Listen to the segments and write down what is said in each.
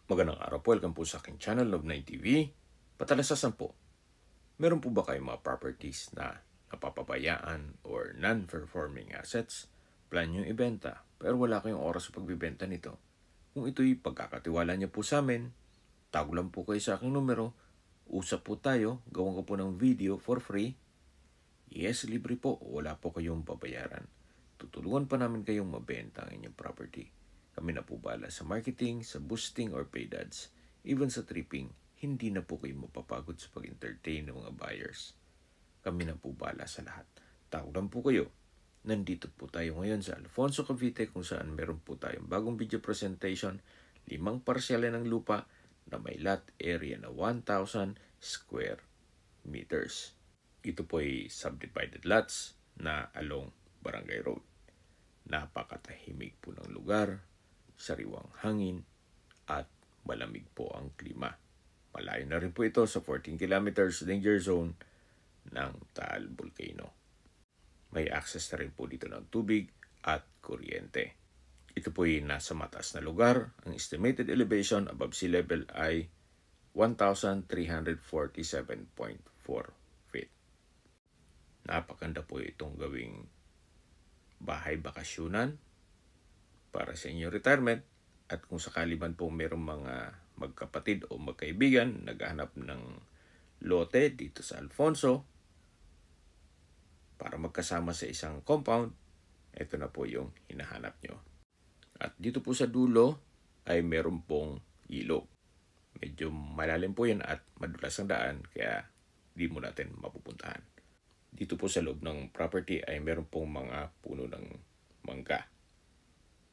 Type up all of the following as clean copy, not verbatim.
Magandang araw po, welcome po sa aking channel, Love9 TV. Patalasasan po, meron po ba kayong mga properties na napapabayaan or non-performing assets? Plan nyo ibenta, pero wala kayong oras sa pagbibenta nito. Kung ito'y pagkakatiwala niyo po sa amin, tawag lang po kayo sa aking numero, usap po tayo, gawan ko po ng video for free. Yes, libre po, wala po kayong babayaran. Tutulungan pa namin kayong mabenta ang inyong property. Kami na po bala sa marketing, sa boosting or paid ads. Even sa tripping, hindi na po kayo mapapagod sa pag-entertain ng mga buyers. Kami na po bala sa lahat. Tawag lang po kayo. Nandito po tayo ngayon sa Alfonso, Cavite kung saan meron po tayong bagong video presentation, 5 parsyale ng lupa na may lot area na 1,000 square meters. Ito po ay subdivided lots na along Barangay Road. Napakatahimik po ng lugar, sariwang hangin, at malamig po ang klima. Malayo na rin po ito sa 14 kilometers danger zone ng Taal Volcano. May access na rin po dito ng tubig at kuryente. Ito po ay nasa mataas na lugar. Ang estimated elevation above sea level ay 1,347.4 feet. Napakanda po itong gawing bahay bakasyunan para sa inyong retirement, at kung sakali man po mayroong mga magkapatid o magkaibigan naghahanap ng lote dito sa Alfonso para magkasama sa isang compound, ito na po yung hinahanap nyo. At dito po sa dulo ay meron pong ilog. Medyo malalim po yan at madulas ang daan, kaya di mo natin mapupuntahan. Dito po sa loob ng property ay meron pong mga puno ng mangga.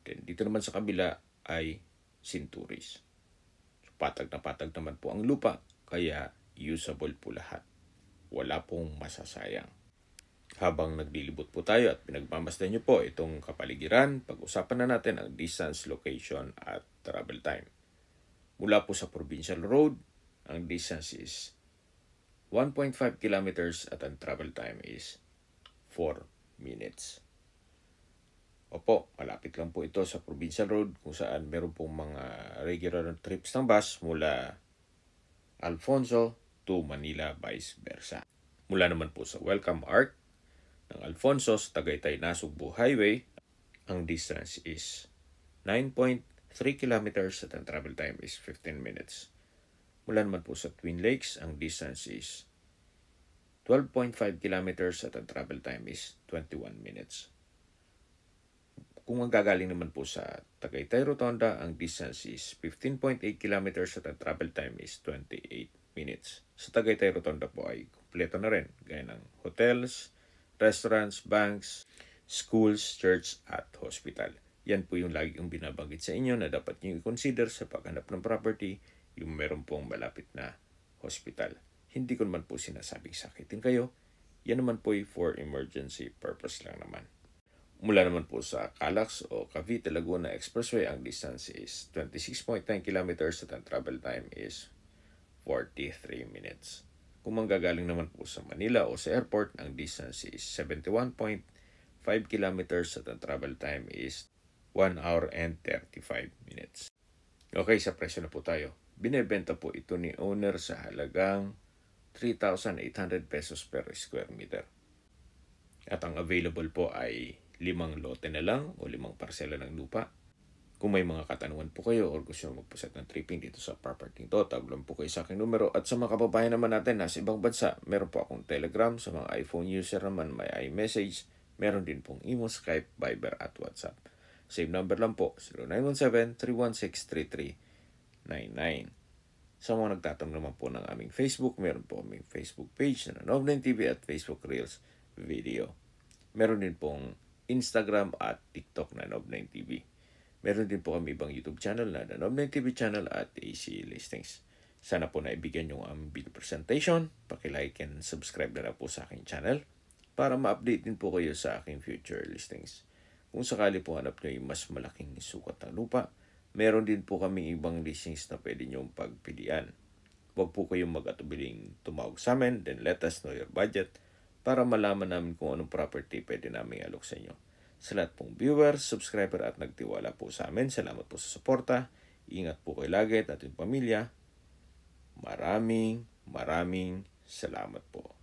Then dito naman sa kabila ay sinturis. So, patag naman po ang lupa, kaya usable po lahat. Wala pong masasayang. Habang naglilibot po tayo at pinagmamasdan nyo po itong kapaligiran, pag-usapan na natin ang distance, location at travel time. Mula po sa Provincial Road, ang distance is 1.5 kilometers at ang travel time is 4 minutes. Opo, malapit lang po ito sa Provincial Road kung saan meron pong mga regular trips ng bus mula Alfonso to Manila, vice versa. Mula naman po sa Welcome Arc ng Alfonso sa Tagaytay-Nasugbu Highway, ang distance is 9.3 kilometers at ang travel time is 15 minutes. Mula naman po sa Twin Lakes, ang distance is 12.5 kilometers at ang travel time is 21 minutes. Kung ang gagaling naman po sa Tagaytay Rotonda, ang distance is 15.8 kilometers at ang travel time is 28 minutes. Sa Tagaytay Rotonda po ay kumpleto na rin, gaya ng hotels, restaurants, banks, schools, church at hospital. Yan po yung lagi yung binabanggit sa inyo na dapat nyo i-consider sa paghanap ng property, yung meron pong malapit na hospital. Hindi ko naman po sinasabing sakitin kayo. Yan naman po for emergency purpose lang naman. Mula naman po sa Calax o Cavite Laguna Expressway, ang distance is 26.9 kilometers at ang travel time is 43 minutes. Kung manggagaling naman po sa Manila o sa airport, ang distance is 71.5 kilometers at ang travel time is 1 hour and 35 minutes. Okay, sa presyo na po tayo. Binebenta po ito ni owner sa halagang 3,800 pesos per square meter. At ang available po ay 5 lote na lang o 5 parsela ng lupa. Kung may mga katanungan po kayo or gusto nyo magpaset ng tripping dito sa property ito, tawag lang po kayo sa aking numero. At sa mga kababayan naman natin nasa ibang bansa, meron po akong Telegram. Sa mga iPhone user naman may iMessage. Meron din pong Imo, Skype, Viber at WhatsApp. Same number lang po, 0917-316-3399. Sa mga nagtatanong naman po ng aming Facebook, meron po aming Facebook page na Love9 TV at Facebook Reels video. Meron din pong Instagram at TikTok na Love9 TV. Meron din po kami ibang YouTube channel na Love9 TV channel at AC Listings. Sana po naibigyan yung aming video presentation. Paki-like and subscribe na po sa aking channel para ma-update din po kayo sa aking future listings. Kung sakali po hanap nyo yung mas malaking sukat ng lupa, meron din po kaming ibang listings na pwede nyong pagpilian. Huwag po kayong mag-atubiling tumawag sa amin, then let us know your budget para malaman namin kung anong property pwede namin alok sa inyo. Sa lahat pong viewers, subscriber at nagtiwala po sa amin, salamat po sa suporta. Ingat po kayo lagi at ating pamilya. Maraming salamat po.